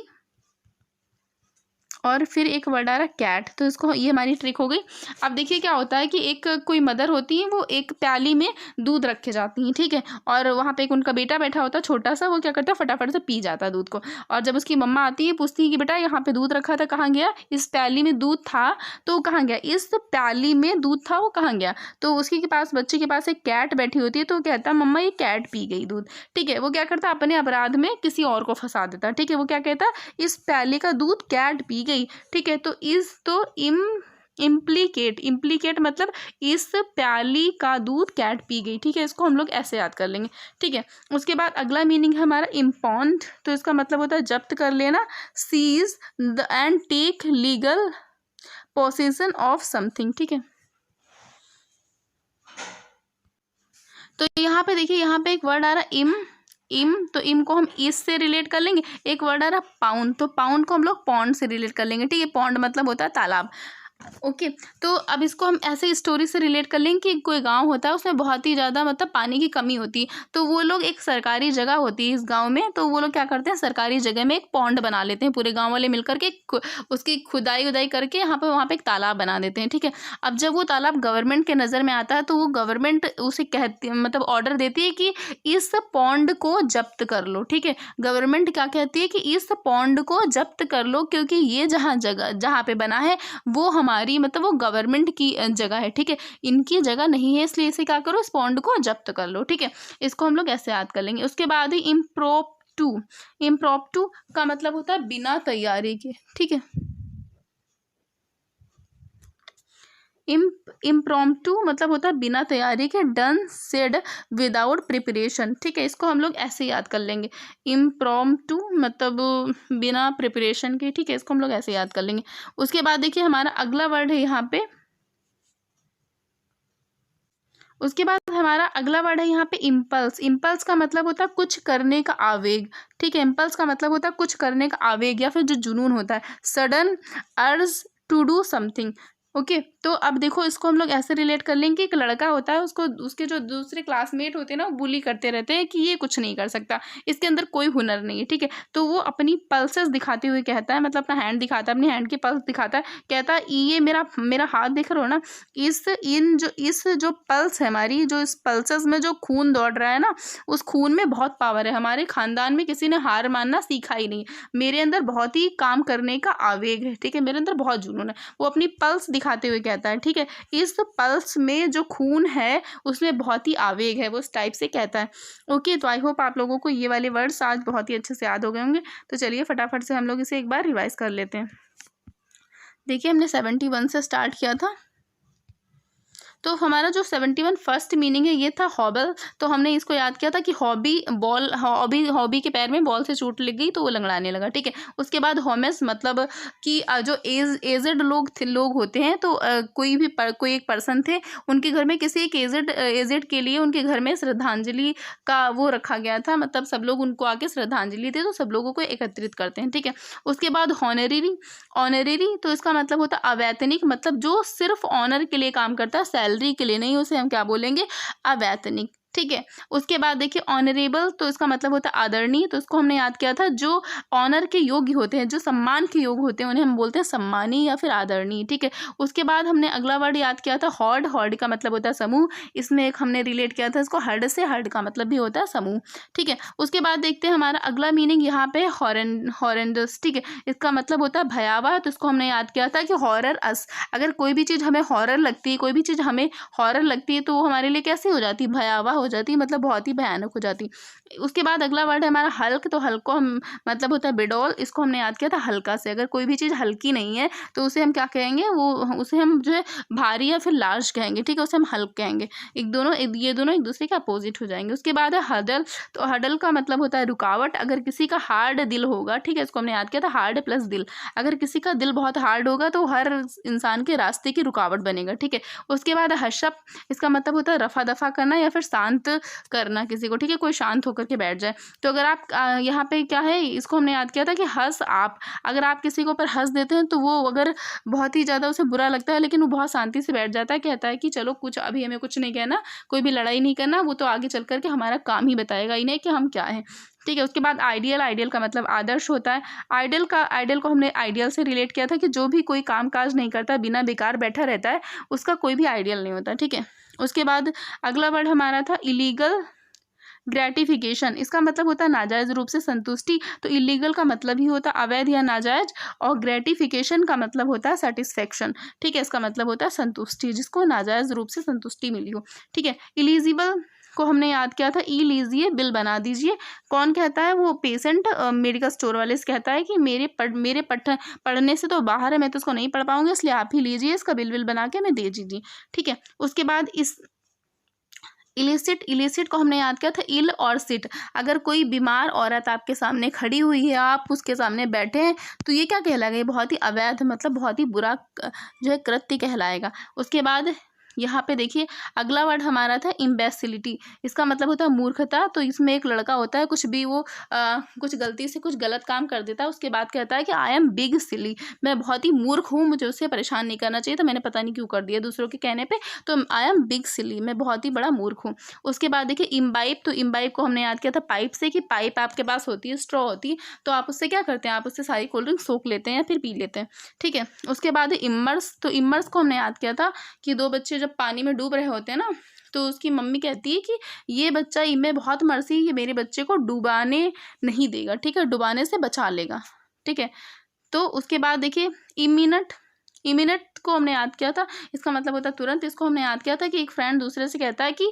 और फिर एक वर्ड आ रहा कैट, तो इसको, ये हमारी ट्रिक हो गई। अब देखिए क्या होता है कि एक कोई मदर होती है, वो एक प्याली में दूध रख के जाती हैं, ठीक है, और वहाँ पे एक उनका बेटा बैठा होता है छोटा सा, वो क्या करता है फटाफट से पी जाता है दूध को, और जब उसकी मम्मा आती है पूछती है कि बेटा यहाँ पे दूध रखा था कहाँ गया, इस प्याली में दूध था तो कहाँ गया, इस प्याली में दूध था वो कहाँ गया। तो उसके पास, बच्चे के पास एक कैट बैठी होती है, तो कहता है मम्मा ये कैट पी गई दूध, ठीक है। वो क्या करता है अपने अपराध में किसी और को फंसा देता है, ठीक है, वो क्या कहता है इस प्याली का दूध कैट पी गई, ठीक है। तो इम्प्लीकेट मतलब इस प्याली का दूध कैट पी गई, ठीक है, इसको हम लोग ऐसे याद कर लेंगे, ठीक है। उसके बाद अगला मीनिंग है हमारा इम्पाउंड, तो इसका मतलब होता है जब्त कर लेना, seize and take legal possession of something, ठीक है। तो यहाँ पे देखिए, यहाँ पे एक वर्ड आ रहा है इम, तो इम को हम इस से रिलेट कर लेंगे। एक वर्ड आ रहा पाउंड, तो पाउंड को हम लोग पॉन्ड से रिलेट कर लेंगे, ठीक है। पॉन्ड मतलब होता है तालाब। ओके, तो अब इसको हम ऐसे स्टोरी से रिलेट कर लेंगे कि कोई गांव होता है, उसमें बहुत ही ज़्यादा मतलब पानी की कमी होती है, तो वो लोग एक सरकारी जगह होती है इस गांव में, तो वो लोग क्या करते हैं, सरकारी जगह में एक पॉन्ड बना लेते हैं, पूरे गांव वाले मिलकर के उसकी खुदाई उदाई करके यहाँ पे वहाँ पे एक तालाब बना देते हैं, ठीक है। अब जब वो तालाब गवर्नमेंट के नज़र में आता है, तो वो गवर्नमेंट उसे कहती मतलब ऑर्डर देती है कि इस पॉन्ड को जब्त कर लो, ठीक है। गवर्नमेंट क्या कहती है कि इस पॉन्ड को जब्त कर लो, क्योंकि ये जहाँ पे बना है वो हमारी मतलब वो गवर्नमेंट की जगह है, ठीक है, इनकी जगह नहीं है, इसलिए इसे क्या करो, इस पॉन्ड को जब्त कर लो, ठीक है। इसको हम लोग ऐसे याद कर लेंगे। उसके बाद ही इम्प्रॉम्प्टू, इम्प्रॉम्प्टू का मतलब होता है बिना तैयारी के, ठीक है। इम्प्रॉम्प्टू मतलब होता है बिना तैयारी के, डन सेड विदाउट प्रिपरेशन, ठीक है। इसको हम लोग ऐसे याद कर लेंगे, इम्प्रॉम्प्टू मतलब बिना प्रिपरेशन के, ठीक है। इसको हम लोग ऐसे याद कर लेंगे। उसके बाद देखिए हमारा अगला वर्ड है यहाँ पे, उसके बाद हमारा अगला वर्ड है यहाँ पे इम्पल्स। इम्पल्स का मतलब होता है कुछ करने का आवेग, ठीक है। इम्पल्स का मतलब होता है कुछ करने का आवेग या फिर जो जुनून होता है, sudden urge to do something. Okay, तो अब देखो इसको हम लोग ऐसे रिलेट कर लेंगे कि एक लड़का होता है, उसको उसके जो दूसरे क्लासमेट होते हैं ना, वो बुली करते रहते हैं कि ये कुछ नहीं कर सकता, इसके अंदर कोई हुनर नहीं है, ठीक है। तो वो अपनी पल्सेस दिखाते हुए कहता है, मतलब अपना हैंड दिखाता है, अपनी हैंड की पल्स दिखाता है, कहता है ये मेरा मेरा हाथ देख रहे हो ना, इस जो पल्स है हमारी, जो इस पल्सेस में जो खून दौड़ रहा है ना, उस खून में बहुत पावर है, हमारे खानदान में किसी ने हार मानना सीखा ही नहीं, मेरे अंदर बहुत ही काम करने का आवेग है, ठीक है, मेरे अंदर बहुत जुनून है। वो अपनी पल्स दिखाते हुए कहता है, ठीक है, इस पल्स में जो खून है उसमें बहुत ही आवेग है, वो इस टाइप से कहता है। ओके, तो आई होप आप लोगों को ये वाले वर्ड्स आज बहुत ही अच्छे से याद हो गए होंगे। तो चलिए फटाफट से हम लोग इसे एक बार रिवाइज कर लेते हैं। देखिए हमने 71 से स्टार्ट किया था, तो हमारा जो 71 फर्स्ट मीनिंग है ये था हॉबल, तो हमने इसको याद किया था कि हॉबी के पैर में बॉल से चोट लग गई तो वो लंगड़ाने लगा, ठीक है। उसके बाद होमेस मतलब कि जो एजेड लोग होते हैं, तो कोई एक पर्सन थे, उनके घर में किसी एक एजेड के लिए उनके घर में श्रद्धांजलि का वो रखा गया था, मतलब सब लोग उनको आके श्रद्धांजलि दे, तो सब लोगों को एकत्रित करते हैं, ठीक है। उसके बाद ऑनरेरी तो इसका मतलब होता है अवैतनिक, मतलब जो सिर्फ ऑनर के लिए काम करता है, सैलरी के लिए नहीं, उसे हम क्या बोलेंगे, अवैतनिक, ठीक है। उसके बाद देखिए ऑनरेबल, तो इसका मतलब होता है आदरणीय, तो इसको हमने याद किया था, जो ऑनर के योग्य होते हैं, जो सम्मान के योग्य होते हैं, उन्हें हम बोलते हैं सम्मानीय या फिर आदरणीय, ठीक है। उसके बाद हमने अगला वर्ड याद किया था हॉर्ड का मतलब होता है समूह, इसमें एक हमने रिलेट किया था इसको हर्ड से, हर्ड का मतलब भी होता है समूह, ठीक है। उसके बाद देखते हैं हमारा अगला मीनिंग यहाँ पे हॉरेंडस, ठीक है, इसका मतलब होता है भयावह, तो इसको हमने याद किया था कि हॉरर अस, अगर कोई भी चीज़ हमें हॉरर लगती है, कोई भी चीज़ हमें हॉरर लगती है, तो वो हमारे लिए कैसी हो जाती है, भयावह हो जाती है, मतलब बहुत ही भयानक हो जाती। उसके बाद अगला वर्ड है हमारा हल्क, तो हल्क को हम मतलब होता है बिडोल, इसको हमने याद किया था हल्का से, अगर कोई भी चीज़ हल्की नहीं है तो उसे हम क्या कहेंगे, वो उसे हम जो है भारी या फिर लार्ज कहेंगे, ठीक है, उसे हम हल्क कहेंगे। ये दोनों एक दूसरे के अपोजिट हो जाएंगे। उसके बाद है हडल, तो हडल का मतलब होता है रुकावट, अगर किसी का हार्ड दिल होगा, ठीक है, इसको हमने याद किया था हार्ड प्लस दिल, अगर किसी का दिल बहुत हार्ड होगा तो हर इंसान के रास्ते की रुकावट बनेगा, ठीक है। उसके बाद हशप, इसका मतलब होता है रफा दफा करना या फिर शांत करना किसी को, ठीक है, कोई शांत होकर के बैठ जाए। तो अगर आप यहाँ पे क्या है, इसको हमने याद किया था कि हंस आप, अगर आप किसी के ऊपर हंस देते हैं तो वो अगर बहुत ही ज़्यादा उसे बुरा लगता है, लेकिन वो बहुत शांति से बैठ जाता है, कहता है कि चलो कुछ अभी हमें कुछ नहीं कहना, कोई भी लड़ाई नहीं करना, वो तो आगे चल करके हमारा काम ही बताएगा इन्हें कि हम क्या हैं, ठीक है। उसके बाद आइडियल का मतलब आदर्श होता है। आइडियल को हमने आइडियल से रिलेट किया था कि जो भी कोई काम काज नहीं करता, बिना बेकार बैठा रहता है, उसका कोई भी आइडियल नहीं होता, ठीक है। उसके बाद अगला वर्ड हमारा था इलीगल ग्रेटिफिकेशन, इसका मतलब होता है नाजायज रूप से संतुष्टि, तो इलीगल का मतलब ही होता है अवैध या नाजायज, और ग्रेटिफिकेशन का मतलब होता है सेटिस्फेक्शन, ठीक है, इसका मतलब होता है संतुष्टि, जिसको नाजायज रूप से संतुष्टि मिली हो, ठीक है। इलिजिबल को हमने याद किया था ई लीजिए बिल बना दीजिए, कौन कहता है, वो पेशेंट मेडिकल स्टोर वाले से कहता है कि मेरे पढ़ने से तो बाहर है, मैं तो उसको नहीं पढ़ पाऊंगा, इसलिए आप ही लीजिए, इसका बिल बना के हमें दे दीजिए, ठीक है। उसके बाद इस इलिसिट को हमने याद किया था इल और सिट, अगर कोई बीमार औरत आपके सामने खड़ी हुई है, आप उसके सामने बैठे हैं, तो ये क्या कहलाएगा, ये बहुत ही अवैध मतलब बहुत ही बुरा जो है कृत्य कहलाएगा। उसके बाद यहाँ पे देखिए अगला वर्ड हमारा था इम्बेसिलिटी। इसका मतलब होता है मूर्खता। तो इसमें एक लड़का होता है, कुछ भी वो कुछ गलती से कुछ गलत काम कर देता है, उसके बाद कहता है कि आई एम बिग सिली, मैं बहुत ही मूर्ख हूँ, मुझे उससे परेशान नहीं करना चाहिए था, मैंने पता नहीं क्यों कर दिया दूसरों के कहने पे, तो आई एम बिग सिली, मैं बहुत ही बड़ा मूर्ख हूँ। उसके बाद देखिए इम्बाइब। तो इम्बाइब को हमने याद किया था पाइप से, कि पाइप आपके पास होती है, स्ट्रॉ होती है, तो आप उससे क्या करते हैं, आप उससे सारी कोल्ड ड्रिंक सोख लेते हैं या फिर पी लेते हैं, ठीक है। उसके बाद इमर्स। तो इमर्स को हमने याद किया था कि दो बच्चे जब पानी में डूब रहे होते हैं ना, तो उसकी मम्मी कहती है कि ये बच्चा इनमें बहुत मर्सी, ये मेरे बच्चे को डुबाने नहीं देगा, ठीक है, डुबाने से बचा लेगा, ठीक है। तो उसके बाद देखिए इमिनेंट। इमिनेंट को हमने याद किया था, इसका मतलब होता है तुरंत। इसको हमने याद किया था कि एक फ्रेंड दूसरे से कहता है कि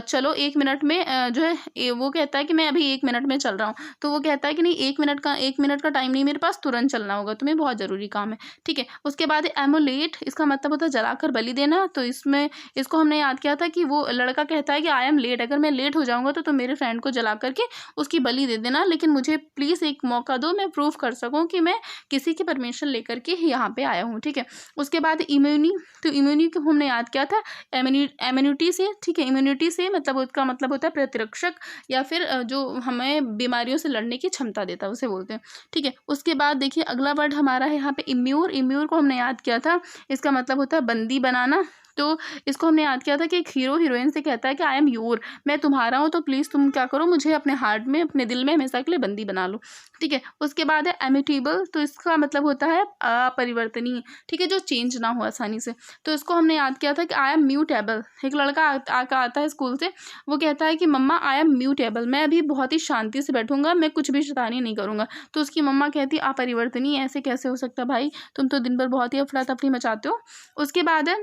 चलो 1 मिनट में जो है वो कहता है कि मैं अभी 1 मिनट में चल रहा हूँ, तो वो कहता है कि नहीं 1 मिनट का टाइम नहीं मेरे पास, तुरंत चलना होगा, तुम्हें बहुत ज़रूरी काम है, ठीक है। उसके बाद एमोलेट। इसका मतलब होता है जलाकर बलि देना। तो इसमें इसको हमने याद किया था कि वो लड़का कहता है कि आई एम लेट, अगर मैं लेट हो जाऊँगा तो तुम मेरे फ्रेंड को जला करके उसकी बलि दे देना, लेकिन मुझे प्लीज़ एक मौका दो, मैं प्रूव कर सकूँ कि मैं किसी की परमिशन लेकर के यहाँ पे आया हूँ, ठीक है। उसके बाद इम्यूनी। तो इम्यूनी को हमने याद किया था इम्यूनिटी से, ठीक है। इम्यूनिटी से मतलब उसका मतलब होता है प्रतिरक्षक, या फिर जो हमें बीमारियों से लड़ने की क्षमता देता है, उसे बोलते हैं, ठीक है। उसके बाद देखिए अगला वर्ड हमारा है यहाँ पे इम्यूर। इम्यूर को हमने याद किया था, इसका मतलब होता है बंदी बनाना। तो इसको हमने याद किया था कि एक हीरो हीरोइन से कहता है कि आई एम योर, मैं तुम्हारा हूँ, तो प्लीज़ तुम क्या करो, मुझे अपने हार्ट में, अपने दिल में हमेशा के लिए बंदी बना लो, ठीक है। उसके बाद है एमिटेबल। तो इसका मतलब होता है अपरिवर्तनीय, ठीक है, जो चेंज ना हो आसानी से। तो इसको हमने याद किया था कि आई एम म्यूटेबल। एक लड़का आता है स्कूल से, वो कहता है कि मम्मा आई एम म्यूटेबल, मैं अभी बहुत ही शांति से बैठूंगा, मैं कुछ भी शैतानी नहीं करूंगा। तो उसकी मम्मा कहती अपरिवर्तनीय, ऐसे कैसे हो सकता भाई, तुम तो दिन भर बहुत ही अफरा तफरी मचाते हो। उसके बाद है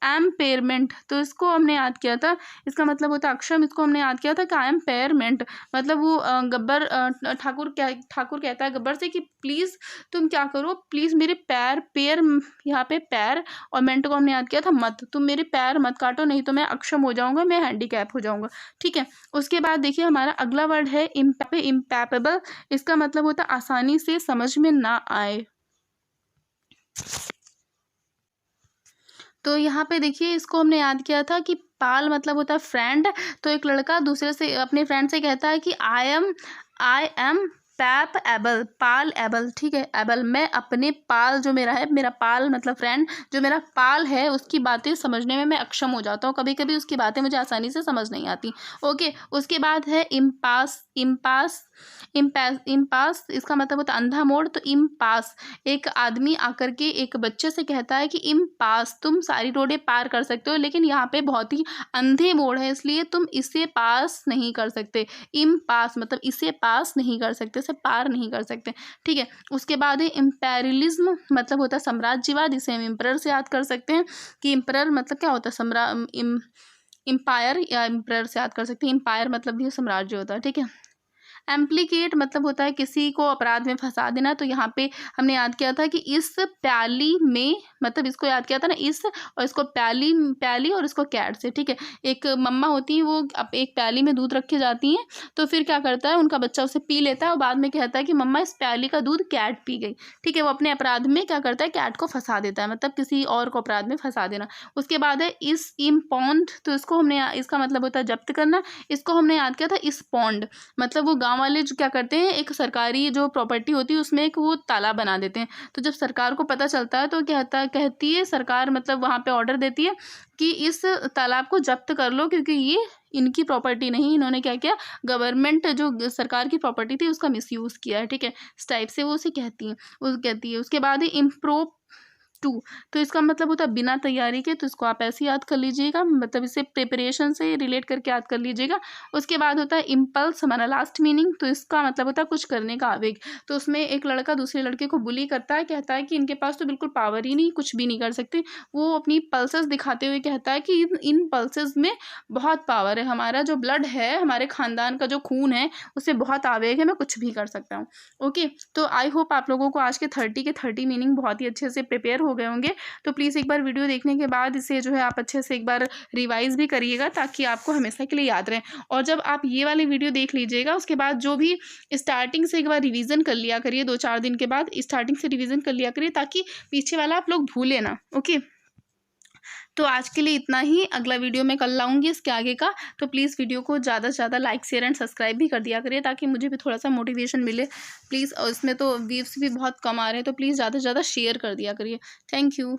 एम्पेयरमेंट। तो इसको हमने याद किया था, इसका मतलब होता है अक्षम। इसको हमने याद किया था कि आई एम्पेयरमेंट, मतलब वो गब्बर ठाकुर कहता है गब्बर से कि प्लीज़ तुम क्या करो, प्लीज़ मेरे पैर यहाँ पे पैर, और मेंट को हमने याद किया था मत, तुम मेरे पैर मत काटो, नहीं तो मैं अक्षम हो जाऊंगा, मैं हैंडीकैप हो जाऊंगा, ठीक है। उसके बाद देखिए हमारा अगला वर्ड है इम्पैपेबल। इसका मतलब होता है आसानी से समझ में ना आए। तो यहाँ पे देखिए इसको हमने याद किया था कि पाल मतलब होता है फ्रेंड। तो एक लड़का दूसरे से, अपने फ्रेंड से कहता है कि आई एम पैप एबल, पाल एबल, ठीक है, एबल, मैं अपने पाल, जो मेरा है, मेरा पाल मतलब फ्रेंड, जो मेरा पाल है उसकी बातें समझने में मैं अक्षम हो जाता हूँ, कभी कभी उसकी बातें मुझे आसानी से समझ नहीं आती, ओके। उसके बाद है इम्पास। इम्पास इसका मतलब होता है अंधा मोड़। तो इम्पास, एक आदमी आकर के एक बच्चे से कहता है कि इम्पास, तुम सारी रोडें पार कर सकते हो, लेकिन यहाँ पे बहुत ही अंधे मोड़ है, इसलिए तुम इसे पास नहीं कर सकते। इम्पास मतलब इसे पास नहीं कर सकते, इसे पार नहीं कर सकते, ठीक है। उसके बाद है इम्पेरियलिज्म, मतलब होता है साम्राज्यवाद। इसे हम इम्परर से याद कर सकते हैं कि इम्परर मतलब क्या होता है, इम्पायर, या इम्परर से याद कर सकते हैं, इम्पायर मतलब भी साम्राज्य होता है, ठीक है। एम्प्लीकेट मतलब होता है किसी को अपराध में फंसा देना। तो यहाँ पे हमने याद किया था कि इस प्याली में, मतलब इसको याद किया था ना, इस, और इसको प्याली और इसको कैट से, ठीक है। एक मम्मा होती है, वो एक प्याली में दूध रखे जाती हैं, तो फिर क्या करता है, उनका बच्चा उसे पी लेता है और बाद में कहता है कि मम्मा इस प्याली का दूध कैट पी गई, ठीक है। वो अपने अपराध में क्या करता है, कैट को फंसा देता है, मतलब किसी और को अपराध में फंसा देना। उसके बाद है इस इम्पॉन्ड। तो इसको हमने, इसका मतलब होता है जब्त करना। इसको हमने याद किया था इस पॉन्ड, मतलब वो गाँव वाले जो क्या करते हैं, एक सरकारी जो प्रॉपर्टी होती है उसमें एक वो तालाब बना देते हैं। तो जब सरकार को पता चलता है तो कहती है सरकार, मतलब वहाँ पे ऑर्डर देती है कि इस तालाब को जब्त कर लो, क्योंकि ये इनकी प्रॉपर्टी नहीं, इन्होंने क्या किया, गवर्नमेंट जो सरकार की प्रॉपर्टी थी उसका मिसयूज़ किया है, ठीक है, इस टाइप से वो उसे कहती है। उसके बाद है इम्प्रोप टू। तो इसका मतलब होता है बिना तैयारी के। तो इसको आप ऐसे याद कर लीजिएगा, मतलब इसे प्रिपरेशन से रिलेट करके याद कर लीजिएगा। उसके बाद होता है इम्पल्स, हमारा लास्ट मीनिंग। तो इसका मतलब होता है कुछ करने का आवेग। तो उसमें एक लड़का दूसरे लड़के को बुली करता है, कहता है कि इनके पास तो बिल्कुल पावर ही नहीं, कुछ भी नहीं कर सकते। वो अपनी पल्सेस दिखाते हुए कहता है कि इन पल्सेस में बहुत पावर है, हमारा जो ब्लड है, हमारे खानदान का जो खून है, उसमें बहुत आवेग है, मैं कुछ भी कर सकता हूँ, ओके। तो आई होप आप लोगों को आज के 30 मीनिंग बहुत ही अच्छे से प्रिपेयर हो गए होंगे। तो प्लीज़ एक बार वीडियो देखने के बाद इसे जो है आप अच्छे से एक बार रिवाइज भी करिएगा, ताकि आपको हमेशा के लिए याद रहे। और जब आप ये वाली वीडियो देख लीजिएगा, उसके बाद जो भी स्टार्टिंग से एक बार रिवीजन कर लिया करिए, 2-4 दिन के बाद स्टार्टिंग से रिवीजन कर लिया करिए, ताकि पीछे वाला आप लोग भूले ना, ओके। तो आज के लिए इतना ही, अगला वीडियो मैं कल लाऊंगी इसके आगे का। तो प्लीज़ वीडियो को ज़्यादा से ज़्यादा लाइक शेयर एंड सब्सक्राइब भी कर दिया करिए, ताकि मुझे भी थोड़ा सा मोटिवेशन मिले प्लीज़। और इसमें तो व्यूज़ भी बहुत कम आ रहे हैं, तो प्लीज़ ज़्यादा से ज़्यादा शेयर कर दिया करिए। Thank you.